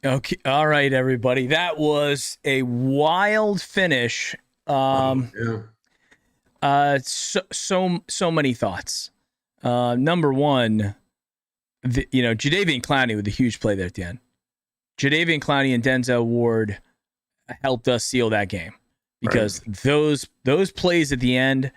Okay. All right, everybody. That was a wild finish. Yeah. So many thoughts. Number one, Jadeveon Clowney with a huge play there at the end. Jadeveon Clowney and Denzel Ward helped us seal that game because those plays at the end,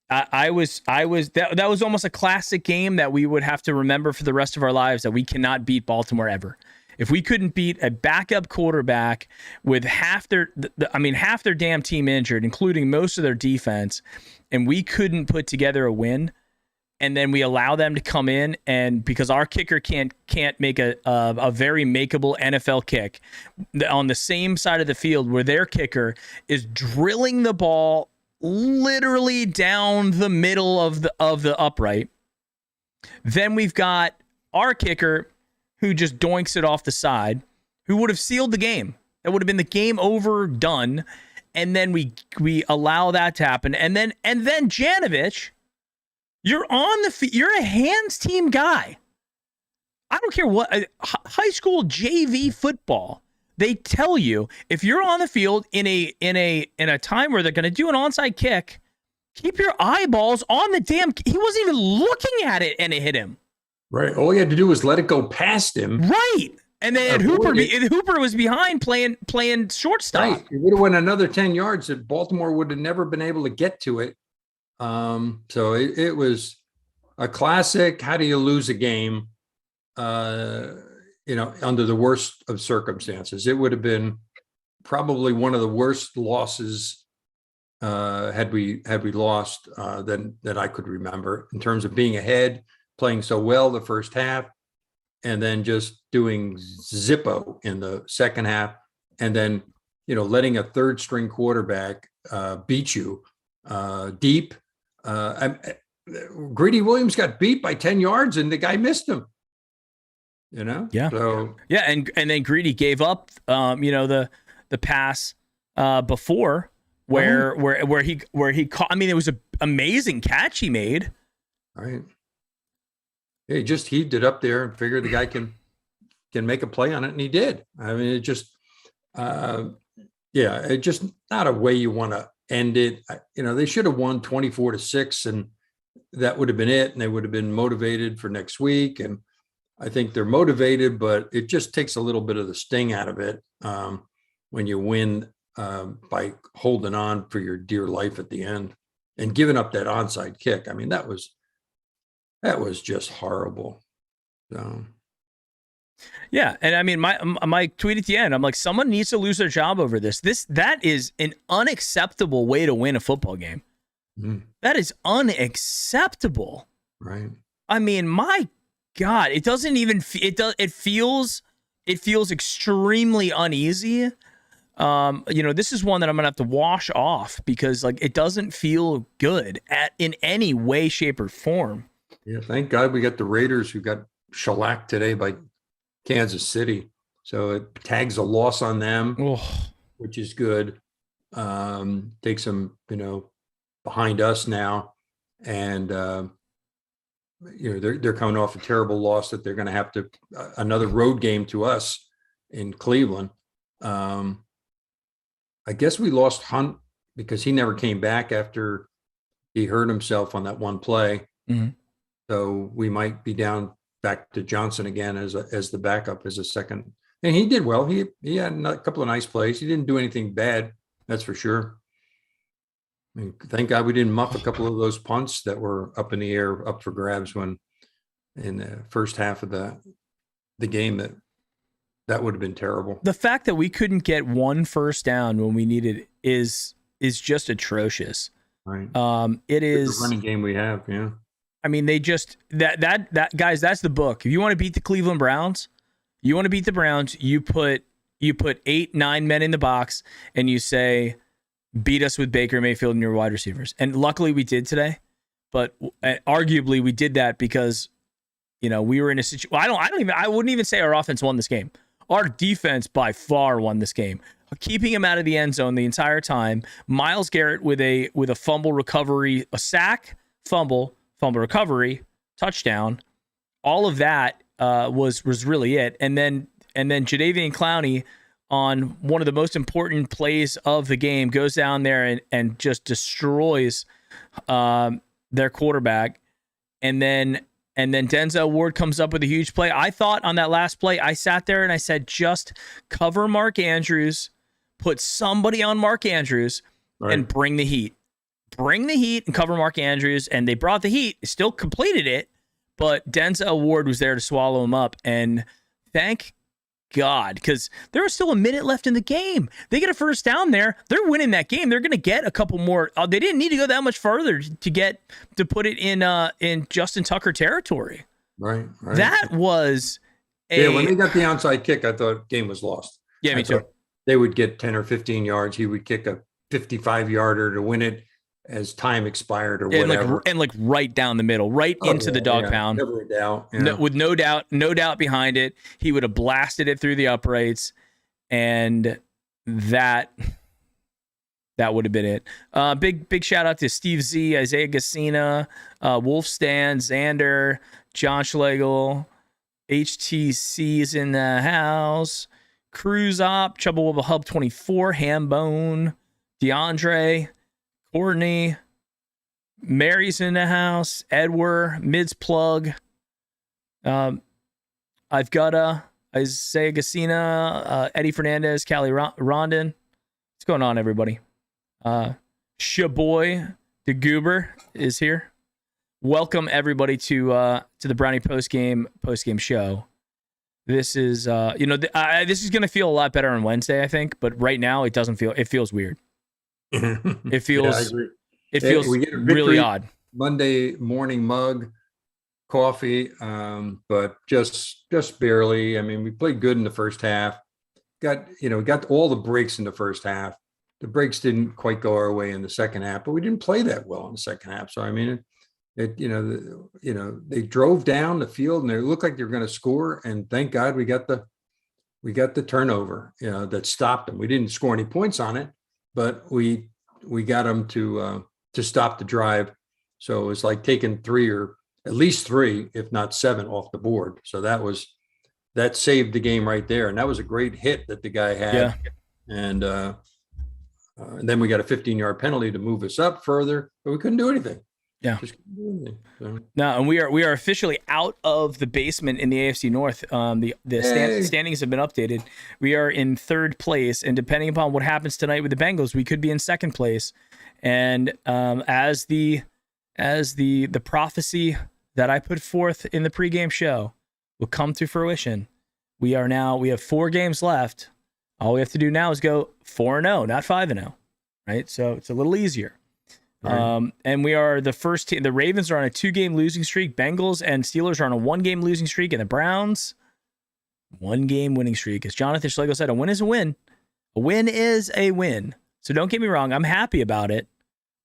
that was almost a classic game that we would have to remember for the rest of our lives, that we cannot beat Baltimore ever. If we couldn't beat a backup quarterback with half their damn team injured, including most of their defense, and we couldn't put together a win, and then we allow them to come in, and because our kicker can't make a very makeable NFL kick on the same side of the field where their kicker is drilling the ball literally down the middle of the upright, then we've got our kicker who just doinks it off the side, who would have sealed the game. That would have been the game over, done. And then we allow that to happen. And then Janovich, you're you're a hands team guy. I don't care what high school JV football. They tell you if you're on the field in a time where they're going to do an onside kick, keep your eyeballs on the damn. He wasn't even looking at it, and it hit him. Right. All he had to do was let it go past him. Right. And then Hooper was behind playing shortstop. Right. It would have went another 10 yards that Baltimore would have never been able to get to it. So it was a classic. How do you lose a game? Under the worst of circumstances. It would have been probably one of the worst losses had we lost that I could remember, in terms of being ahead, playing so well the first half, and then just doing zippo in the second half, and then letting a third string quarterback beat you deep. Greedy Williams got beat by 10 yards and the guy missed him. Yeah. So yeah, and then Greedy gave up the pass before where he caught. I mean, it was an amazing catch he made. Right. Yeah, he just heaved it up there and figured the guy can make a play on it, and he did. I mean, it just it's just not a way you want to end it. They should have won 24-6, and that would have been it, and they would have been motivated for next week. And I think they're motivated, but it just takes a little bit of the sting out of it when you win by holding on for your dear life at the end and giving up that onside kick. I mean, that was just horrible. So. Yeah, and I mean, my tweet at the end, I'm like, someone needs to lose their job over this. That is an unacceptable way to win a football game. Mm. That is unacceptable. Right. I mean, my God, it doesn't even it feels extremely uneasy. This is one that I'm gonna have to wash off because it doesn't feel good in any way, shape, or form. Yeah, thank God we got the Raiders, who got shellacked today by Kansas City, so it tags a loss on them, which is good. Takes them behind us now, and they're coming off a terrible loss that they're going to have to another road game to us in Cleveland. I guess we lost Hunt because he never came back after he hurt himself on that one play. Mm-hmm. So we might be down back to Johnson again as the backup, as a second. And he did well. He had a couple of nice plays. He didn't do anything bad, that's for sure. I mean, thank God we didn't muff a couple of those punts that were up in the air, up for grabs when in the first half of the game. That would have been terrible. The fact that we couldn't get one first down when we needed is just atrocious. Right. It is the running game we have. Yeah. I mean, they just that guys, that's the book. If you want to beat the Cleveland Browns, you put 8-9 men in the box and you say, beat us with Baker Mayfield and your wide receivers. And luckily we did today, but arguably we did that because we were in a situation. I wouldn't even say our offense won this game. Our defense by far won this game, keeping him out of the end zone the entire time. Myles Garrett with a fumble recovery, a sack, fumble recovery, touchdown. All of that was really it. And then Jadeveon Clowney on one of the most important plays of the game goes down there and just destroys their quarterback. And then Denzel Ward comes up with a huge play. I thought on that last play, I sat there and I said, just cover Mark Andrews, put somebody on Mark Andrews, and bring the heat. Bring the heat and cover Mark Andrews. And they brought the heat, still completed it, but Denzel Ward was there to swallow him up. And thank God, because there was still a minute left in the game. They get a first down there. They're winning that game. They're going to get a couple more. They didn't need to go that much further to put it in Justin Tucker territory. Right. That was when they got the onside kick, I thought game was lost. Yeah, me too. They would get 10 or 15 yards. He would kick a 55-yarder to win it as time expired or whatever. And right down the middle, into the dog pound. Never a doubt. Yeah. No, with no doubt behind it. He would have blasted it through the uprights, and that would have been it. Big shout out to Steve Z, Isaiah Gassina, Wolf Stan, Xander, John Schlegel, HTC's in the house, Cruise Op, Chubba Wubba Hub 24, Hambone, DeAndre, Courtney, Mary's in the house, Edward, Mids Plug. I've got Isaiah Gassina, Eddie Fernandez, Callie Rondon. What's going on, everybody? Shaboy the Goober is here. Welcome everybody to the Brownie postgame show. This is this is gonna feel a lot better on Wednesday, I think, but right now it feels weird. It feels really odd. Monday morning mug, coffee, but just barely. I mean, we played good in the first half. Got all the breaks in the first half. The breaks didn't quite go our way in the second half, but we didn't play that well in the second half. So I mean, they drove down the field and they looked like they were going to score, and thank God we got the turnover, that stopped them. We didn't score any points on it, but we got them to stop the drive. So it was like taking 3 or at least 3, if not 7, off the board. So that saved the game right there. And that was a great hit that the guy had. Yeah. And then we got a 15-yard penalty to move us up further, but we couldn't do anything. Yeah. Just couldn't do anything. So. No, and we are officially out of the basement in the AFC North. The standings have been updated. We are in 3rd place, and depending upon what happens tonight with the Bengals, we could be in 2nd place. And as the prophecy that I put forth in the pregame show will come to fruition, we have 4 games left. All we have to do now is go 4-0, not 5-0, right? So it's a little easier. Right. And we are the first team. The Ravens are on a 2-game losing streak. Bengals and Steelers are on a 1-game losing streak, and the Browns 1-game winning streak. As Jonathan Schlegel said, a win is a win. A win is a win. So don't get me wrong, I'm happy about it.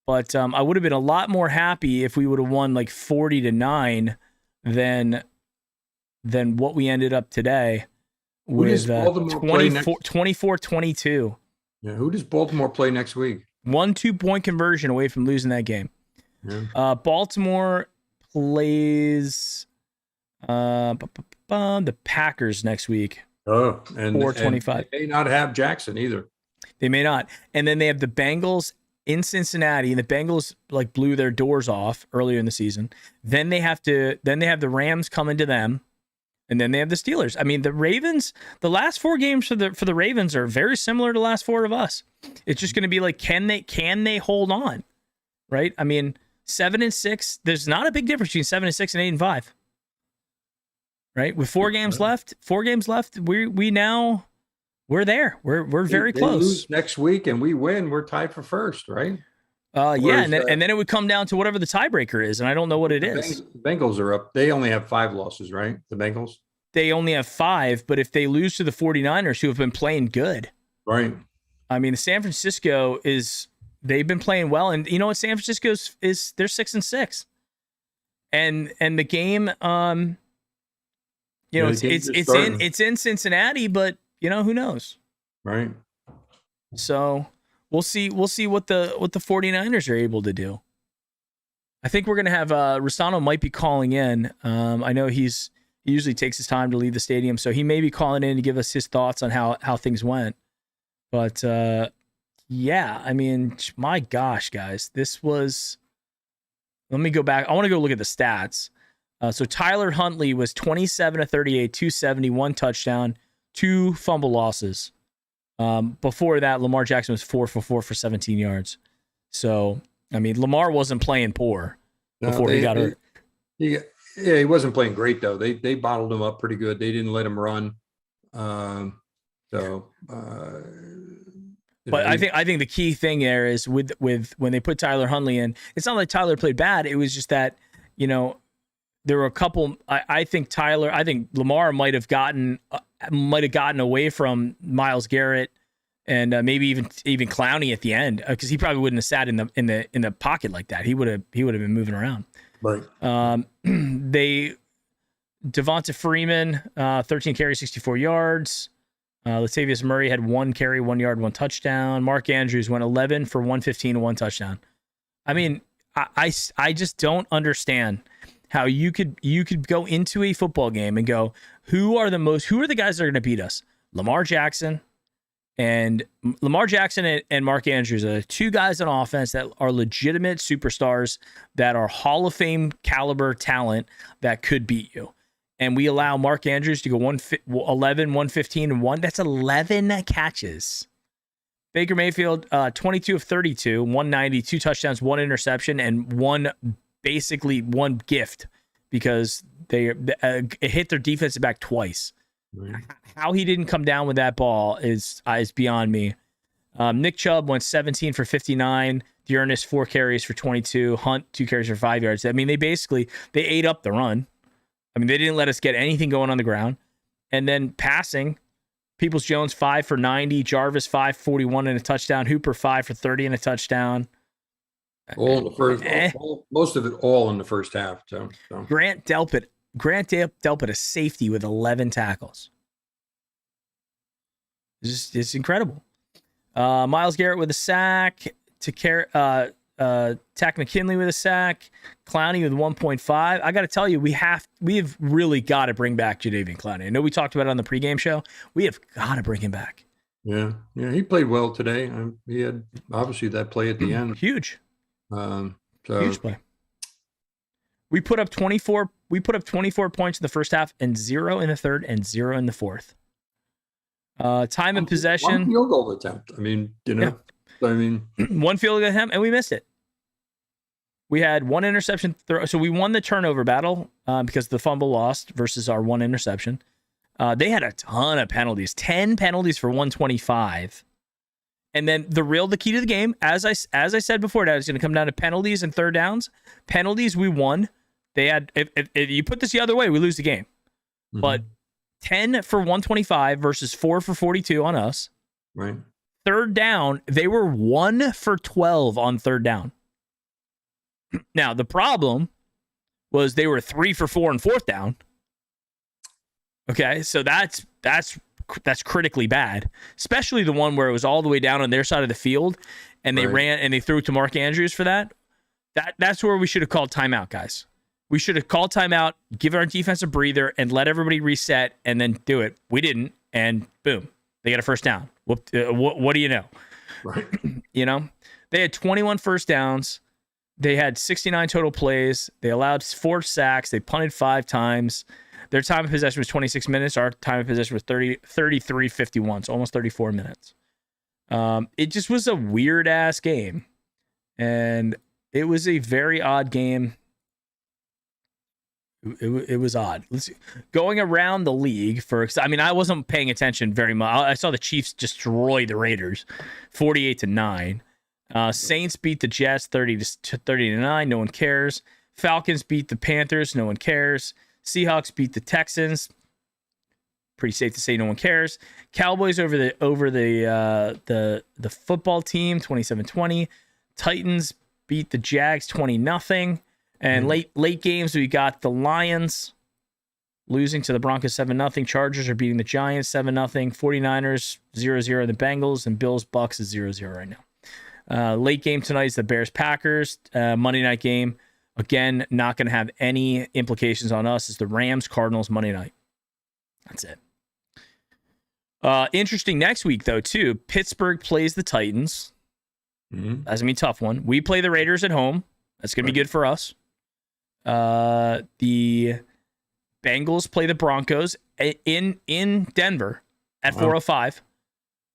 But I would have been a lot more happy if we would have won like 40-9 than what we ended up today with 24-22. Yeah, who does Baltimore play next week? 1 2-point conversion away from losing that game. Yeah. Baltimore plays the Packers next week. Oh, and 4:25. They may not have Jackson either. They may not. And then they have the Bengals in Cincinnati, and the Bengals like blew their doors off earlier in the season. Then they have the Rams coming to them, and then they have the Steelers. I mean, the Ravens, the last 4 games for the Ravens are very similar to the last 4 of us. It's just going to be like, can they hold on? Right? I mean, 7-6, there's not a big difference between 7-6 and 8-5. Right? With 4 games left, we're there. We're very close. Lose next week and we win, we're tied for first, right? Yeah, and then it would come down to whatever the tiebreaker is, and I don't know what it is. Bengals are up. They only have 5 losses, right? The Bengals? They only have 5, but if they lose to the 49ers, who have been playing good. Right. I mean, San Francisco they've been playing well, and you know what? San Francisco is they're 6-6. And the game, it's in Cincinnati, but who knows? Right. So we'll see what the 49ers are able to do. I think we're gonna have Rosano might be calling in. I know he's He usually takes his time to leave the stadium, so he may be calling in to give us his thoughts on how things went. But yeah, I mean, my gosh, guys, this was. Let me go back. I want to go look at the stats. So Tyler Huntley was 27 of 38, 270, 1 touchdown, 2 fumble losses. Before that, Lamar Jackson was 4 for 4 for 17 yards. So, I mean, Lamar wasn't playing poor before he got hurt. Yeah, he wasn't playing great though. They bottled him up pretty good. They didn't let him run. But I think the key thing there is with when they put Tyler Huntley in, it's not like Tyler played bad. It was just that, you know, there were a couple. I think Lamar might have gotten away from Myles Garrett and maybe even Clowney at the end, because he probably wouldn't have sat in the pocket like that. He would have been moving around. Right. Devonta Freeman, 13 carries, 64 yards. Latavius Murray had 1 carry, 1 yard, 1 touchdown. Mark Andrews went 11 for 115 and 1 touchdown. I mean, I just don't understand how you could go into a football game and go, who are the guys that are going to beat us? Lamar Jackson and Mark Andrews are 2 guys on offense that are legitimate superstars that are Hall of Fame caliber talent that could beat you. And we allow Mark Andrews to go 11, 115, and 1. That's 11 catches. Baker Mayfield, 22 of 32, 190, 2 touchdowns, 1 interception, and one gift because it hit their defensive back twice. Right. How he didn't come down with that ball is beyond me. Nick Chubb went 17 for 59. Dearness, 4 carries for 22. Hunt, 2 carries for 5 yards. I mean, they ate up the run. I mean, they didn't let us get anything going on the ground. And then passing, Peoples-Jones 5 for 90, Jarvis 5 for 41 and a touchdown, Hooper 5 for 30 and a touchdown. All in the first, most of it all in the first half. So. Grant Delpit a safety with 11 tackles. It's incredible. Myles Garrett with a sack. Tack McKinley with a sack, Clowney with 1.5. I got to tell you, we've really got to bring back Jadeveon Clowney. I know we talked about it on the pregame show. We have got to bring him back. Yeah, he played well today. He had obviously that play at the end. Huge. Huge play. We put up 24 points in the first half and 0 in the third and 0 in the fourth. Time of possession. 1 field goal attempt. I mean, Yeah. I mean, 1 field goal attempt, and we missed it. We had 1 interception throw, so we won the turnover battle because the fumble lost versus our 1 interception. They had a ton of penalties, 10 penalties for 125. And then the key to the game, as I said before, that is going to come down to penalties and third downs. Penalties, we won. They had if you put this the other way, we lose the game. Mm-hmm. But 10 for 125 versus 4 for 42 on us. Right. Third down, they were 1 for 12 on third down. Now, the problem was they were 3 for 4 on fourth down. Okay, so that's critically bad, especially the one where it was all the way down on their side of the field, and they ran and they threw it to Mark Andrews for that. That's where we should have called timeout, guys. We should have called timeout, give our defense a breather, and let everybody reset, and then do it. We didn't, and boom, they got a first down. What do you know? Right. They had 21 first downs. They had 69 total plays. They allowed 4 sacks. They punted 5 times. Their time of possession was 26 minutes. Our time of possession was 33:51, so almost 34 minutes. It just was a weird-ass game. And it was a very odd game. It was odd. Going around the league I wasn't paying attention very much. I saw the Chiefs destroy the Raiders, 48-9. Saints beat the Jets 30-9. No one cares. Falcons beat the Panthers. No one cares. Seahawks beat the Texans. Pretty safe to say no one cares. Cowboys over the football team 27-20. Titans beat the Jags 20-0. And late games, we got the Lions losing to the Broncos 7-0. Chargers are beating the Giants 7-0. 49ers 0-0. The Bengals, and Bills Bucks is 0-0 right now. Late game tonight is the Bears Packers. Monday night game, Again, not going to have any implications on us. Is the Rams Cardinals Monday night. That's it. Interesting next week, though, too. Pittsburgh plays the Titans. That's going to be a tough one. We play the Raiders at home. That's going to be good for us. The Bengals play the Broncos in Denver at 4:05.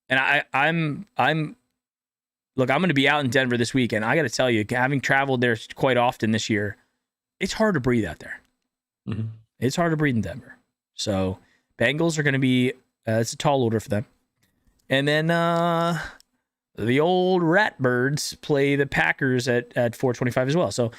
And I'm going to be out in Denver this weekend. I got to tell you, having traveled there quite often this year, it's hard to breathe out there. Mm-hmm. It's hard to breathe in Denver. So Bengals are going to be, it's a tall order for them. And then the old Ratbirds play the Packers at 4:25 as well. So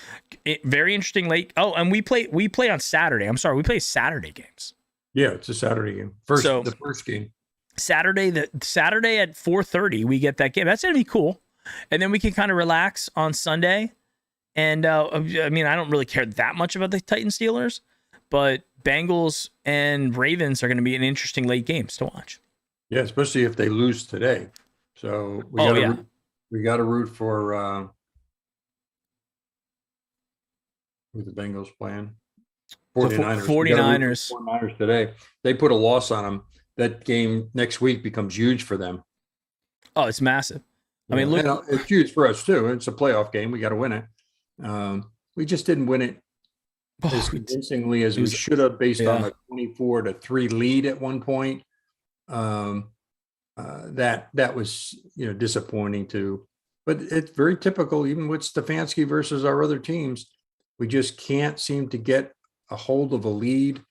very interesting late. Oh, and we play on Saturday. I'm sorry, we play Saturday games. Yeah, it's a Saturday game. The first game. Saturday at 4:30 we get that game. That's gonna be cool, and then we can kind of relax on Sunday. And I mean, I don't really care that much about the Titans Steelers, but Bengals and Ravens are going to be an interesting late games to watch. Yeah, especially if they lose today. So we got to root for who the Bengals playing. 49ers. 49ers today. They put a loss on them. That game next week becomes huge for them. Oh, it's massive. I mean, look, it's huge for us too. It's a playoff game. We got to win it. We just didn't win it as convincingly as we should have, based on a 24-3 lead at one point. That was disappointing too. But it's very typical, even with Stefanski versus our other teams. We just can't seem to get a hold of a lead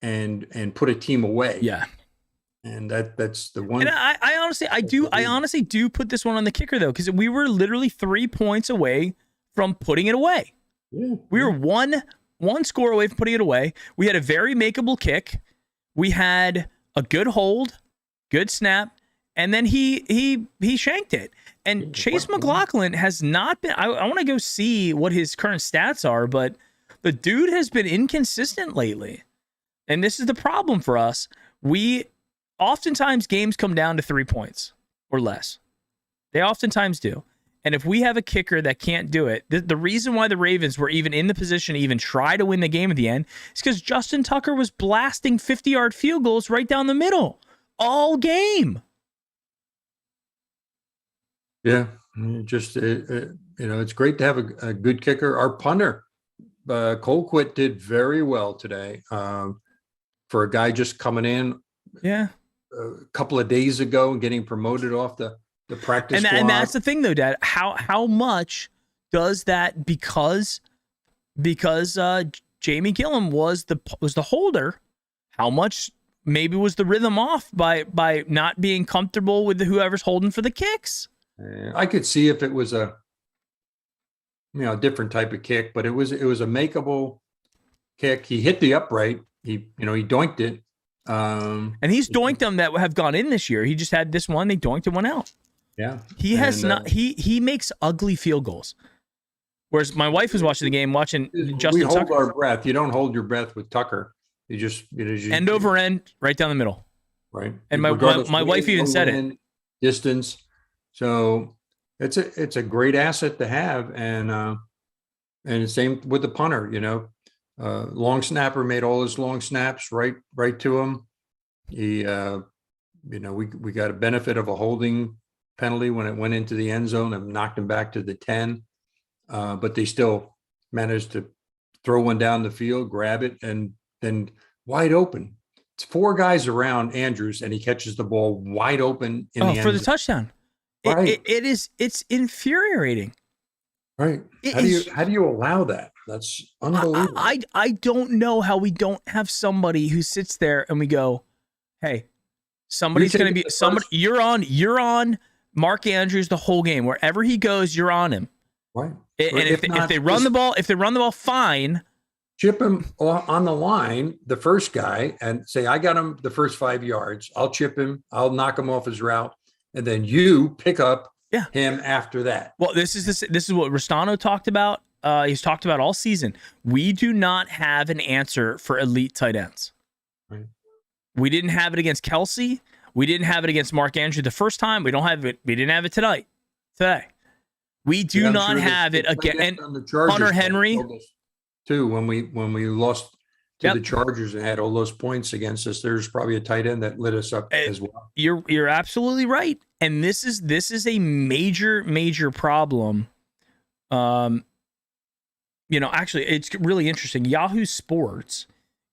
and put a team away. Yeah. And that's the one. And I honestly do put this one on the kicker though, because we were literally 3 points away from putting it away. Yeah. We were one score away from putting it away. We had a very makeable kick. We had a good hold, good snap, and then he shanked it. And Chase McLaughlin has not been. I want to go see what his current stats are, but the dude has been inconsistent lately. And this is the problem for us. Oftentimes games come down to 3 points or less. They oftentimes do. And if we have a kicker that can't do it, the reason why the Ravens were even in the position to even try to win the game at the end is because Justin Tucker was blasting 50-yard field goals right down the middle all game. Yeah, just it's great to have a good kicker. Our punter, Colquitt, did very well today for a guy just coming in. Yeah, a couple of days ago and getting promoted off the practice squad. And that's the thing though, Dad. How much does that, because Jamie Gillum was the holder, how much maybe was the rhythm off by not being comfortable with whoever's holding for the kicks? I could see if it was a different type of kick, but it was a makeable kick. He hit the upright. He doinked it. And he's doinked them that have gone in this year. He just had this one. They doinked it one out. Yeah. He has not. He makes ugly field goals. Whereas my wife was watching the game, watching Justin Tucker. We hold our breath. You don't hold your breath with Tucker. You just end over end, right down the middle. Right. And my wife even said it. Distance. So it's a great asset to have, and same with the punter. Long snapper made all his long snaps right to him. He, we got a benefit of a holding penalty when it went into the end zone and knocked him back to the 10. But they still managed to throw one down the field, grab it, and then wide open. It's 4 guys around Andrews, and he catches the ball wide open in the end for the zone. touchdown. Right. It's infuriating. Right. How do you allow that? That's unbelievable. I don't know how we don't have somebody who sits there and we go, hey, somebody's going to be somebody. You're on Mark Andrews the whole game. Wherever he goes, you're on him. Right. And if they run the ball, fine. Chip him on the line, the first guy, and say, I got him the first 5 yards. I'll chip him. I'll knock him off his route. And then you pick up him after that. Well, this is what Restano talked about. He's talked about all season. We do not have an answer for elite tight ends. Right. We didn't have it against Kelsey. We didn't have it against Mark Andrews the first time. We don't have it. We didn't have it today. We do Yeah, I'm not sure have the it again. tight And end on the Chargers Hunter Henry, killed us too, when we lost to Yep. the Chargers and had all those points against us. There's probably a tight end that lit us up as well. you're absolutely right. And this is a major problem. Actually, it's really interesting. Yahoo Sports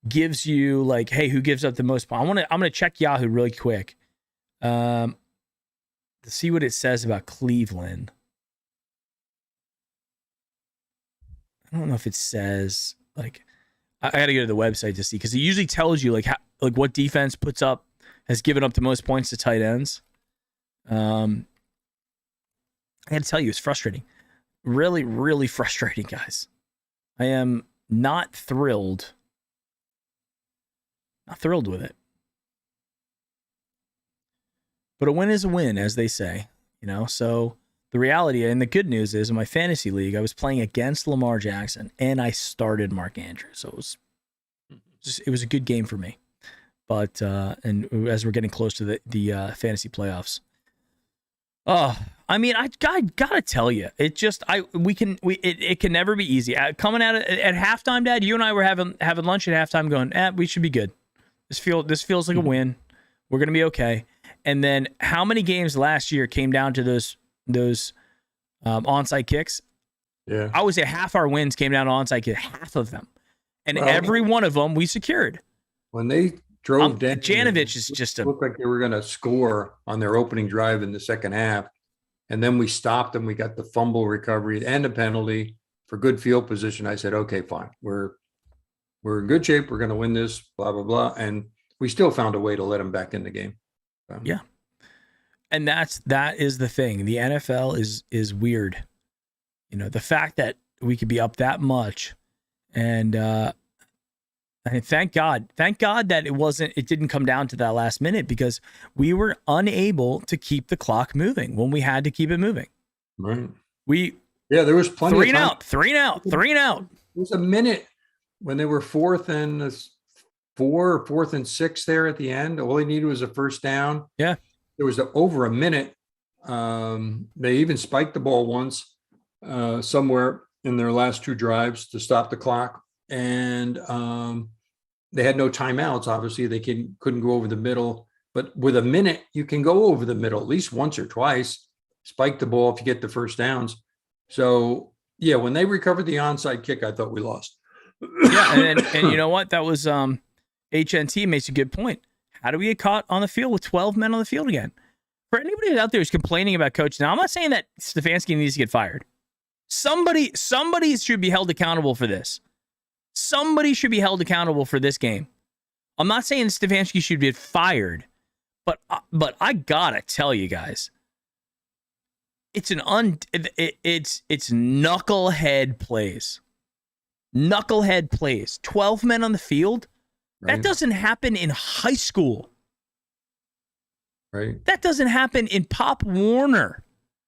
gives you like, hey, who gives up the most points? I'm gonna check Yahoo really quick, to see what it says about Cleveland. I don't know if it says like, I got to go to the website to see, because it usually tells you like how, like what defense has given up the most points to tight ends. I got to tell you, it's frustrating. Really, really frustrating, guys. I am not thrilled. Not thrilled with it. But a win is a win, as they say. So the reality and the good news is, in my fantasy league, I was playing against Lamar Jackson and I started Mark Andrews. So it was a good game for me. But and as we're getting close to the fantasy playoffs, I mean, I gotta tell you, it can never be easy. Coming out at halftime, Dad, you and I were having lunch at halftime, going, we should be good. This feels like a win. We're gonna be okay. And then how many games last year came down to those onside kicks? Yeah, I would say half our wins came down to onside kicks, half of them, and every one of them we secured. When they drove down, Janovich is just looked like they were going to score on their opening drive in the second half, and then we stopped them. We got the fumble recovery and a penalty for good field position. I said, okay, fine, we're in good shape. We're going to win this. Blah blah blah, and we still found a way to let them back in the game. Yeah. And that is the thing. The NFL is weird. The fact that we could be up that much, and thank God that it didn't come down to that last minute, because we were unable to keep the clock moving when we had to keep it moving. Right. There was plenty three of time. Three and out. There was a minute when they were fourth and 6 there at the end. All they needed was a first down. Yeah. There was over a minute. They even spiked the ball once somewhere in their last two drives to stop the clock. And they had no timeouts. Obviously, they couldn't go over the middle. But with a minute, you can go over the middle at least once or twice. Spike the ball if you get the first downs. So, yeah, when they recovered the onside kick, I thought we lost. Yeah, and you know what? That was HNT makes a good point. How do we get caught on the field with 12 men on the field again? For anybody out there who's complaining about coach, now I'm not saying that Stefanski needs to get fired. Somebody should be held accountable for this. Somebody should be held accountable for this game. I'm not saying Stefanski should be fired, but I gotta tell you guys, it's it's knucklehead plays. Knucklehead plays. 12 men on the field. That doesn't happen in high school. Right. That doesn't happen in Pop Warner.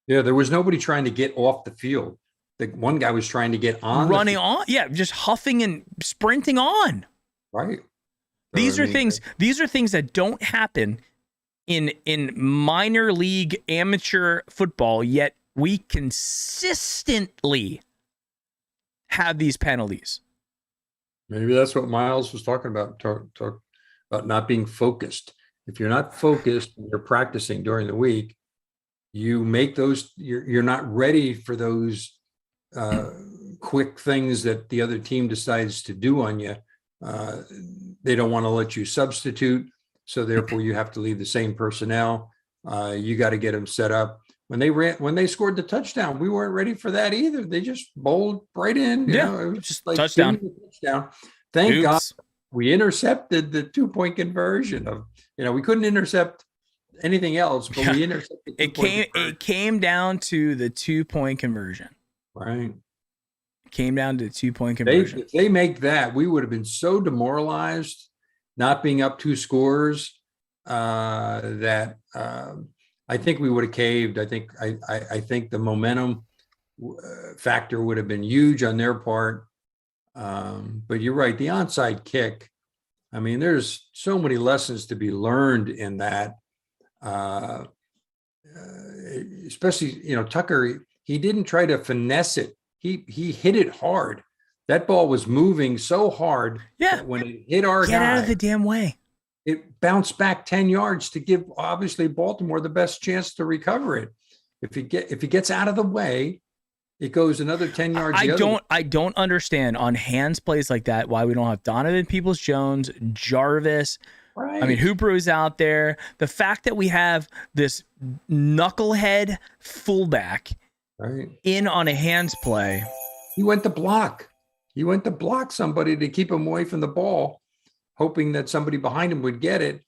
Yeah, there was nobody trying to get off the field. The one guy was trying to get on. Running on. Yeah, just huffing and sprinting on. Right. These are things that don't happen in minor league amateur football, yet we consistently have these penalties. Maybe that's what Miles was talking about. Talk about not being focused. If you're not focused, you're practicing during the week, you make those, you're not ready for those quick things that the other team decides to do on you. They don't want to let you substitute. So therefore you have to leave the same personnel. You got to get them set up. When they scored the touchdown, we weren't ready for that either. They just bowled right in. It was just like touchdown. Thank God we intercepted the 2-point conversion. We couldn't intercept anything else, but we intercepted. It came down to the 2-point conversion. Right. It came down to the 2-point conversion. If they make that, we would have been so demoralized, not being up 2 scores, that I think we would have caved. I think the momentum factor would have been huge on their part. But you're right, the onside kick. I mean, there's so many lessons to be learned in that. Especially, Tucker, he didn't try to finesse it. He hit it hard. That ball was moving so hard that when it hit our Get guy, out of the damn way. It bounced back 10 yards to give obviously Baltimore the best chance to recover it. If he gets out of the way, it goes another 10 yards. I don't understand on hands plays like that why we don't have Donovan Peoples-Jones, Jarvis. Right. I mean, Hooper is out there. The fact that we have this knucklehead fullback in on a hands play. He went to block. He went to block somebody to keep him away from the ball, hoping that somebody behind him would get it,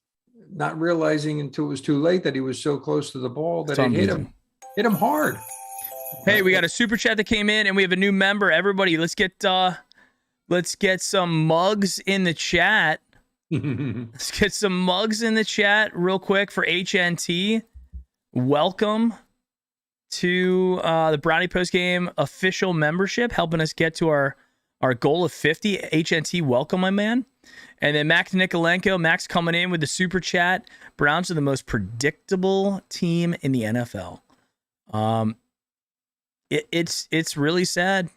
not realizing until it was too late that he was so close to the ball that it hit him hard. Hey, we got a super chat that came in, and we have a new member. Everybody, let's get some mugs in the chat. Let's get some mugs in the chat real quick for HNT. Welcome to the Brownie Postgame official membership, helping us get to our goal of 50. HNT, welcome, my man. And then Max Nikolenko, Max coming in with the super chat. Browns are the most predictable team in the NFL. It's really sad.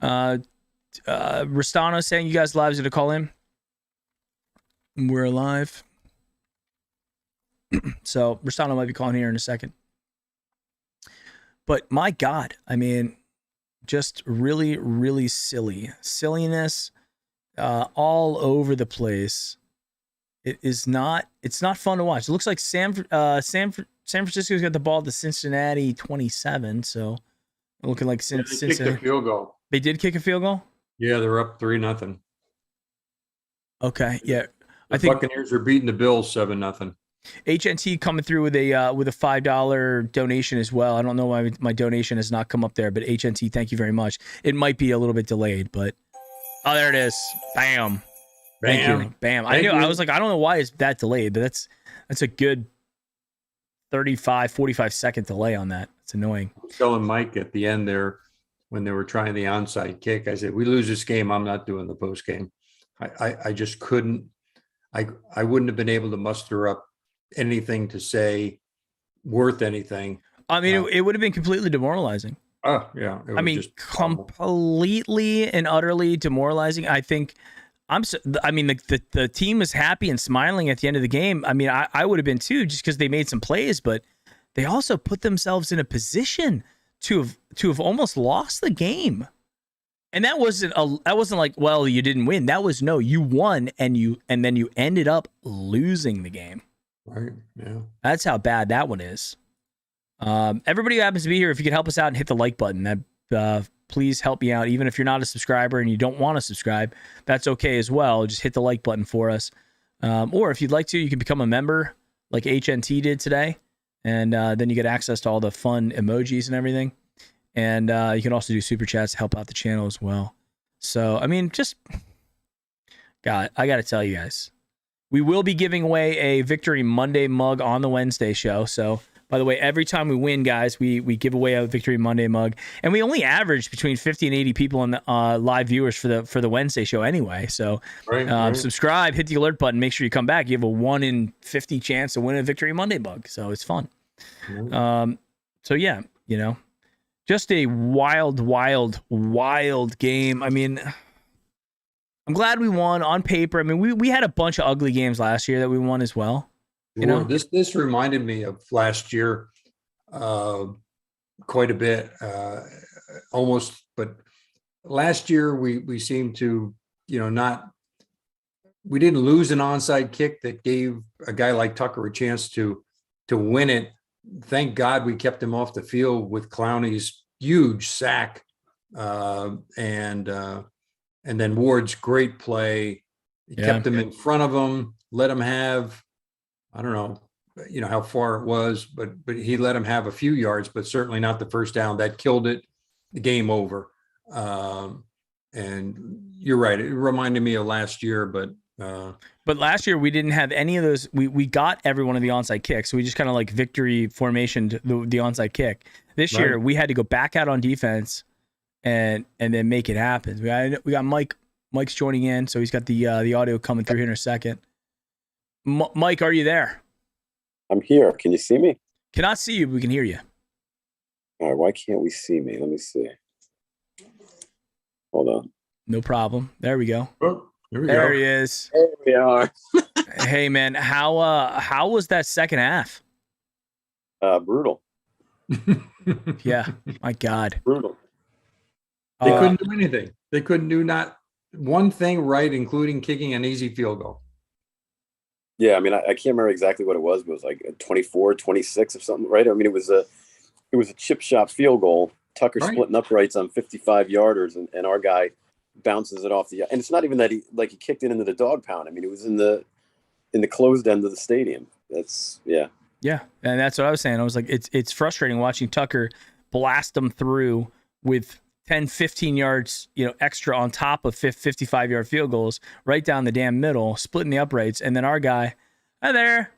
Ristano saying you guys live is going to call in. We're alive. So Ristano might be calling here in a second. But my God, I mean, just really, really silliness all over the place. It's not fun to watch. It looks like San Francisco's got the ball at the Cincinnati 27. So looking like Cincinnati. They kicked a field goal. They did kick a field goal? Yeah, they're up 3-0. Okay, yeah. I think Buccaneers are beating the Bills 7-0. HNT coming through with a $5 donation as well. I don't know why my donation has not come up there, but HNT, thank you very much. It might be a little bit delayed, but there it is. Bam. Thank you. Bam. I was like, I don't know why it's that delayed, but that's a good 35, 45 second delay on that. It's annoying. I was telling Mike at the end there when they were trying the onside kick, I said, we lose this game, I'm not doing the post game. I just couldn't. I wouldn't have been able to muster up anything to say worth anything. I mean, it would have been completely demoralizing. Oh, yeah. I mean, completely and utterly demoralizing. I think the team was happy and smiling at the end of the game. I mean, I would have been too, just because they made some plays, but they also put themselves in a position to have almost lost the game. And that wasn't like, well, you didn't win. That was, no, you won and then you ended up losing the game. Right. Yeah. That's how bad that one is. Everybody who happens to be here, if you could help us out and hit the like button, that please help me out. Even if you're not a subscriber and you don't want to subscribe, that's okay as well. Just hit the like button for us. Or if you'd like to, you can become a member like HNT did today. And then you get access to all the fun emojis and everything. And you can also do super chats to help out the channel as well. So, I mean, God, I got to tell you guys, we will be giving away a Victory Monday mug on the Wednesday show. So, by the way, every time we win, guys, we give away a Victory Monday mug. And we only average between 50 and 80 people in the live viewers for the Wednesday show anyway. So, subscribe, hit the alert button, make sure you come back. You have a 1 in 50 chance to win a Victory Monday mug. So, it's fun. So, yeah, just a wild game. I mean, I'm glad we won on paper. I mean, we had a bunch of ugly games last year that we won as well. This reminded me of last year quite a bit, almost. But last year we seemed to, we didn't lose an onside kick that gave a guy like Tucker a chance to win it. Thank God we kept him off the field with Clowney's huge sack, and then Ward's great play. He kept him in front of him, let him have, I don't know, how far it was, but he let him have a few yards, but certainly not the first down. That killed it. The game over. And you're right. It reminded me of last year, but last year we didn't have any of those. We got every one of the onside kicks. So we just kind of like victory formation the onside kick. This year we had to go back out on defense and then make it happen. We got Mike. Mike's joining in, so he's got the audio coming through here in a second. Mike, are you there? I'm here. Can you see me? Cannot see you, but we can hear you. All right, why can't we see me? Let me see. Hold on. No problem. There we go. Oh, here we There go. he is. There we are. Hey man, how was that second half? Brutal. Yeah, my God. Brutal. They couldn't do anything. They couldn't do not one thing right, including kicking an easy field goal. Yeah, I mean, I can't remember exactly what it was, but it was like 24, 26 or something, right? I mean, it was a chip shot field goal. Tucker splitting uprights on 55-yarders, and our guy bounces it off the. And it's not even that he kicked it into the dog pound. I mean, it was in the closed end of the stadium. That's yeah. Yeah, and that's what I was saying. I was like, it's frustrating watching Tucker blast them through with 10, 15 yards, extra on top of 55-yard field goals right down the damn middle, splitting the uprights, and then our guy, hi there.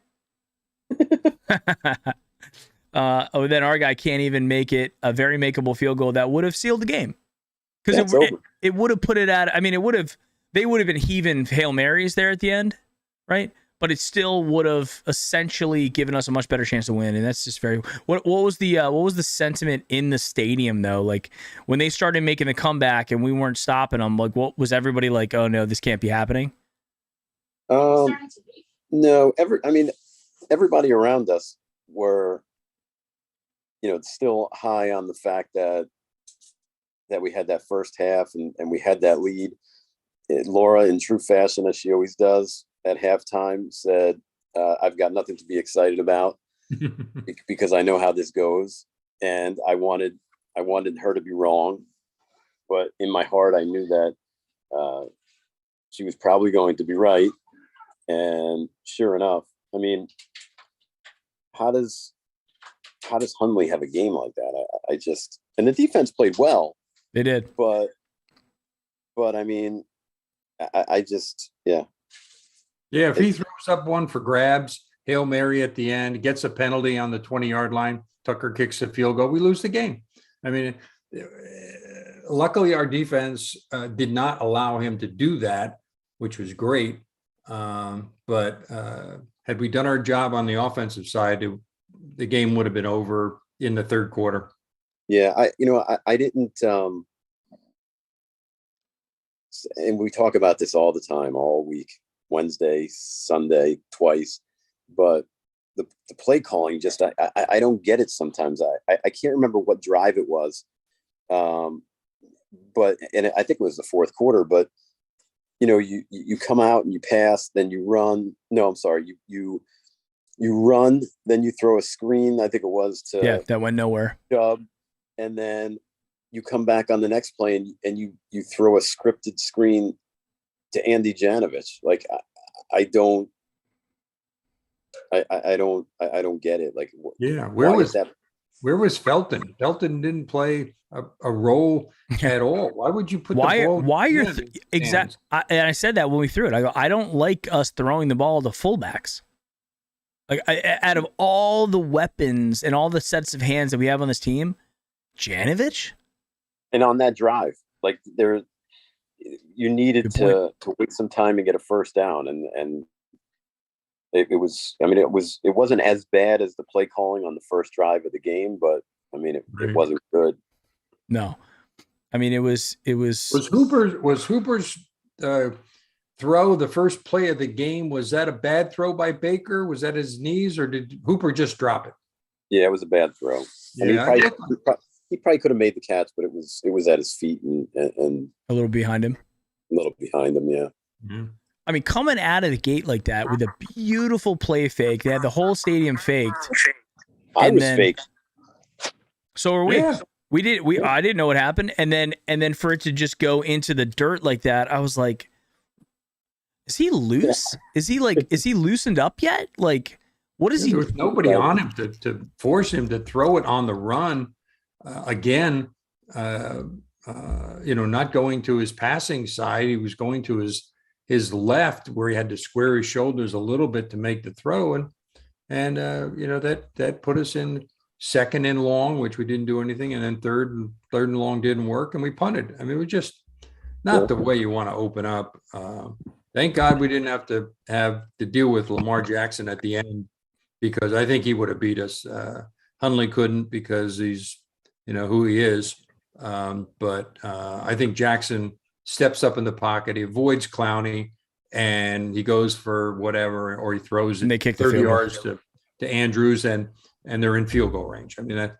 Then our guy can't even make it a very makeable field goal that would have sealed the game. Because it would have put it at, I mean, they would have been heaving Hail Marys there at the end, right? But it still would have essentially given us a much better chance to win, and that's just very. What was the sentiment in the stadium though? Like when they started making the comeback and we weren't stopping them. Like, what was everybody like? Oh no, this can't be happening. No, everybody around us were, still high on the fact that we had that first half and we had that lead. Laura, in true fashion, as she always does, at halftime said, I've got nothing to be excited about because I know how this goes. And I wanted her to be wrong. But in my heart, I knew that she was probably going to be right. And sure enough, I mean, how does Hundley have a game like that? And the defense played well. They did. But I mean, I just, yeah. Yeah, if he throws up one for grabs, Hail Mary at the end, gets a penalty on the 20-yard line, Tucker kicks a field goal, we lose the game. I mean, luckily our defense did not allow him to do that, which was great. But had we done our job on the offensive side, the game would have been over in the third quarter. Yeah, I didn't, and we talk about this all the time, all week. Wednesday, Sunday, twice, but the play calling just I don't get it sometimes. I can't remember what drive it was, but I think it was the fourth quarter. But you come out and you pass, then you run. No, I'm sorry, you run, then you throw a screen. I think it was to that went nowhere. Chubb, and then you come back on the next play and you throw a scripted screen to Andy Janovich. Like I don't get it. Like, yeah, where was Felton? Felton didn't play a role at all. Why would you put the ball? Why you're exactly? And I said that when we threw it. I go, I don't like us throwing the ball to fullbacks. Like out of all the weapons and all the sets of hands that we have on this team, Janovich. And on that drive, like you needed to wait some time and get a first down, and it was. I mean, it wasn't as bad as the play calling on the first drive of the game, but I mean, it wasn't good. No, I mean it was. Was Hooper's throw the first play of the game? Was that a bad throw by Baker? Was that his knees, or did Hooper just drop it? Yeah, it was a bad throw. Yeah, I mean, he probably could have made the catch, but it was at his feet and a little behind him. A little behind him, yeah. Mm-hmm. I mean, coming out of the gate like that with a beautiful play fake, they had the whole stadium faked. I was faked. So are we. Yeah. I didn't know what happened, and then for it to just go into the dirt like that, I was like, is he loose? Is he loosened up yet? Like, what is he? There was nobody on him to force him to throw it on the run. Again, not going to his passing side. He was going to his left, where he had to square his shoulders a little bit to make the throw. And that put us in second and long, which we didn't do anything. And then third and long didn't work, and we punted. I mean, it was just not the way you want to open up. Thank God we didn't have to deal with Lamar Jackson at the end, because I think he would have beat us. Hundley couldn't, because he's who he is. But I think Jackson steps up in the pocket. He avoids Clowney and he goes for whatever, or he throws And they it kick the 30 field goal. yards to Andrews, and they're in field goal range. I mean,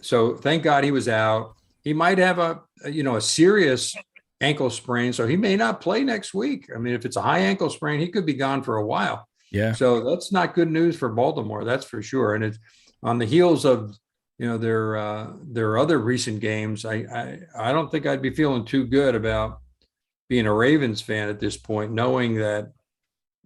so thank God he was out. He might have a serious ankle sprain, so he may not play next week. I mean, if it's a high ankle sprain, he could be gone for a while. Yeah. So that's not good news for Baltimore, that's for sure. And it's on the heels of their other recent games. I don't think I'd be feeling too good about being a Ravens fan at this point, knowing that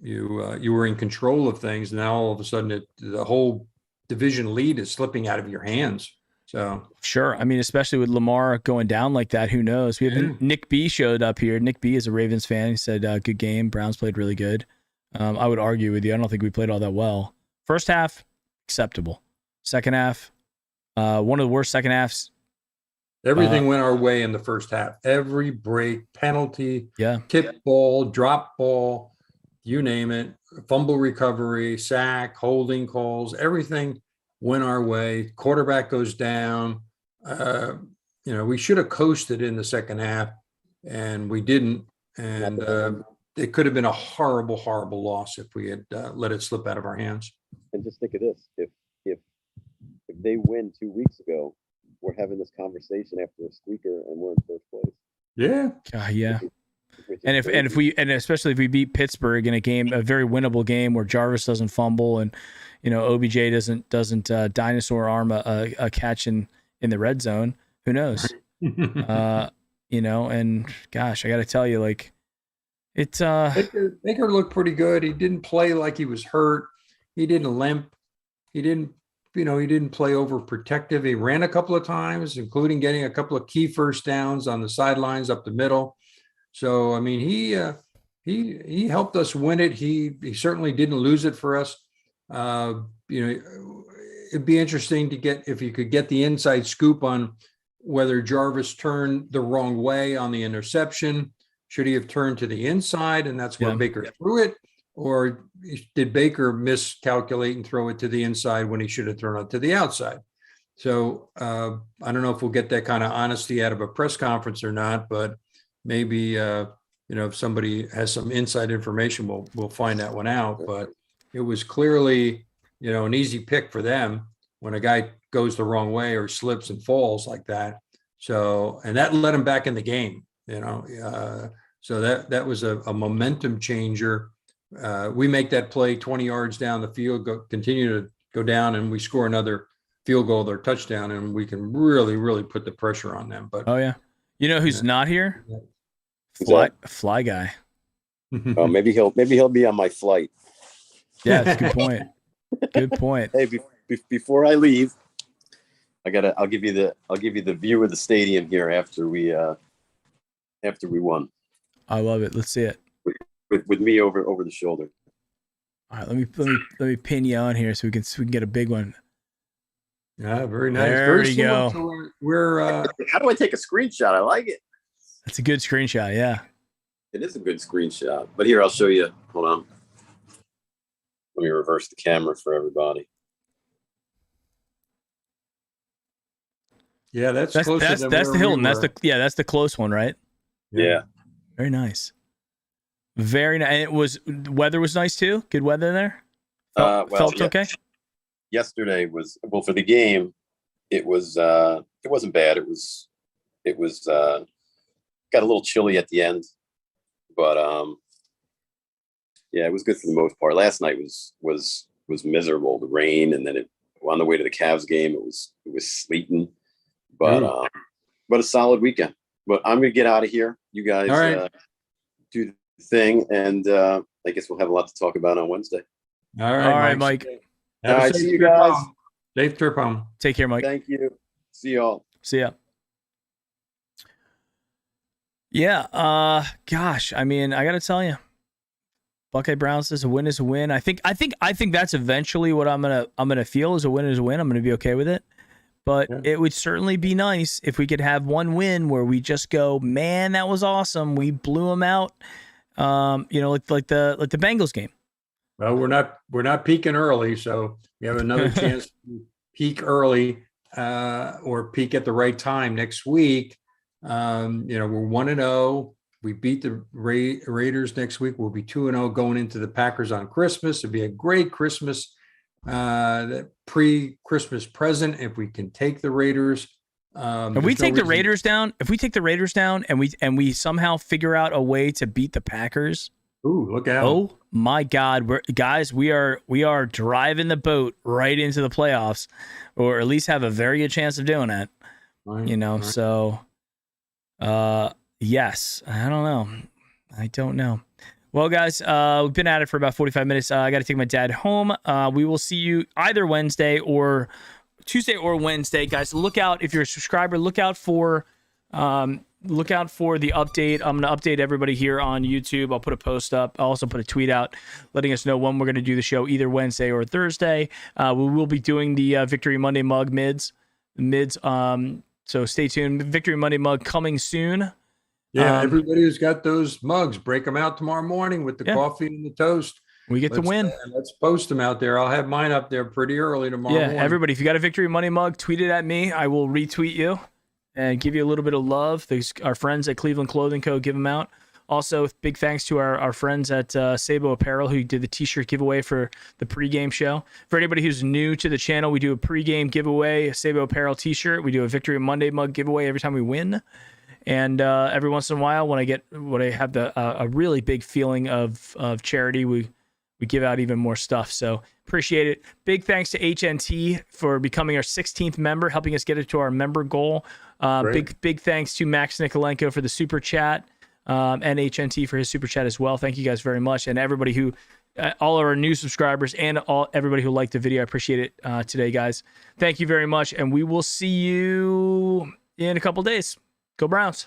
you were in control of things. Now all of a sudden the whole division lead is slipping out of your hands. So sure. I mean, especially with Lamar going down like that, who knows? We have Nick B showed up here. Nick B is a Ravens fan. He said, good game. Browns played really good. I would argue with you. I don't think we played all that well. First half, acceptable. Second half, one of the worst second halves. Everything went our way in the first half. Every break, penalty, tip ball, drop ball, you name it, fumble recovery, sack, holding calls, everything went our way. Quarterback goes down. We should have coasted in the second half, and we didn't. And it could have been a horrible, horrible loss if we had let it slip out of our hands. And just think of this: if they win 2 weeks ago, we're having this conversation after a squeaker, and we're in first place. Yeah. Yeah. And especially if we beat Pittsburgh in a very winnable game where Jarvis doesn't fumble and OBJ doesn't dinosaur arm a catch in the red zone, who knows? And gosh, I got to tell you, like it's Baker looked pretty good. He didn't play like he was hurt. He didn't limp. He didn't play overprotective. He ran a couple of times, including getting a couple of key first downs on the sidelines up the middle. So, I mean, he helped us win it. He certainly didn't lose it for us. It'd be interesting to get, if you could get the inside scoop on whether Jarvis turned the wrong way on the interception. Should he have turned to the inside and that's where Baker threw it? Or did Baker miscalculate and throw it to the inside when he should have thrown it to the outside? So I don't know if we'll get that kind of honesty out of a press conference or not, but maybe, if somebody has some inside information, we'll find that one out. But it was clearly, an easy pick for them when a guy goes the wrong way or slips and falls like that. So, and that let him back in the game, so that was a momentum changer. We make that play 20 yards down the field, continue to go down, and we score another field goal or touchdown, and we can really, really put the pressure on them. But who's not here? Fly guy. Maybe he'll be on my flight. Yeah, that's a good point. Good point. Hey, before I leave, I'll give you the view of the stadium here after we won. I love it. Let's see it. With me over the shoulder. All right, let me pin you on here so we can get a big one. Yeah, very nice. There you go. We're how do I take a screenshot? I like it. That's a good screenshot. Yeah, it is a good screenshot. But here, I'll show you. Hold on. Let me reverse the camera for everybody. Yeah, that's the Hilton. That's the close one, right? Yeah. Very nice. Very nice. And weather was nice too. Good weather there. Felt okay. Yesterday was for the game. It wasn't bad. It was got a little chilly at the end, but it was good for the most part. Last night was miserable. The rain, and then on the way to the Cavs game, it was sleeting, but a solid weekend. But I'm gonna get out of here. You guys do the thing, and I guess we'll have a lot to talk about on Wednesday. All right, Mike. All right, see you guys. Safe trip home. Take care, Mike. Thank you. See y'all. See ya. Yeah. Gosh, I mean, I gotta tell you, Buckeye Browns is a win is a win. I think that's eventually what I'm gonna feel is a win is a win. I'm gonna be okay with it. But it would certainly be nice if we could have one win where we just go, man, that was awesome. We blew them out. Like the Bengals game. Well, we're not peaking early, so we have another chance to peak early or peak at the right time next week. We're 1-0. We beat the Raiders next week. We'll be 2-0 going into the Packers on Christmas. It'll be a great Christmas, pre-Christmas present if we can take the Raiders. If we take the Raiders down and we somehow figure out a way to beat the Packers, ooh, look out! Oh my God, we are driving the boat right into the playoffs, or at least have a very good chance of doing that. Right. So. Yes, I don't know. Well, guys, we've been at it for about 45 minutes. I got to take my dad home. We will see you either Tuesday or Wednesday, guys. Look out if you're a subscriber. Look out for the update. I'm gonna update everybody here on YouTube. I'll put a post up. I'll also put a tweet out letting us know when we're gonna do the show, either Wednesday or Thursday. We will be doing the Victory Monday mug mids. So stay tuned. Victory Monday mug coming soon. Yeah, everybody who's got those mugs, break them out tomorrow morning with the coffee and the toast. We get to win. Let's post them out there. I'll have mine up there pretty early tomorrow morning. Yeah, everybody, if you got a Victory Monday mug, tweet it at me. I will retweet you and give you a little bit of love. Our friends at Cleveland Clothing Co. give them out. Also, big thanks to our friends at Sabo Apparel who did the t-shirt giveaway for the pregame show. For anybody who's new to the channel, we do a pregame giveaway, a Sabo Apparel t-shirt. We do a Victory Monday mug giveaway every time we win. And every once in a while, when I have a really big feeling of charity, we give out even more stuff. So appreciate it. Big thanks to HNT for becoming our 16th member, helping us get it to our member goal. Big thanks to Max Nikolenko for the super chat, and HNT for his super chat as well. Thank you guys very much, and everybody who, all of our new subscribers and everybody who liked the video. I appreciate it today, guys. Thank you very much, and we will see you in a couple days. Go Browns.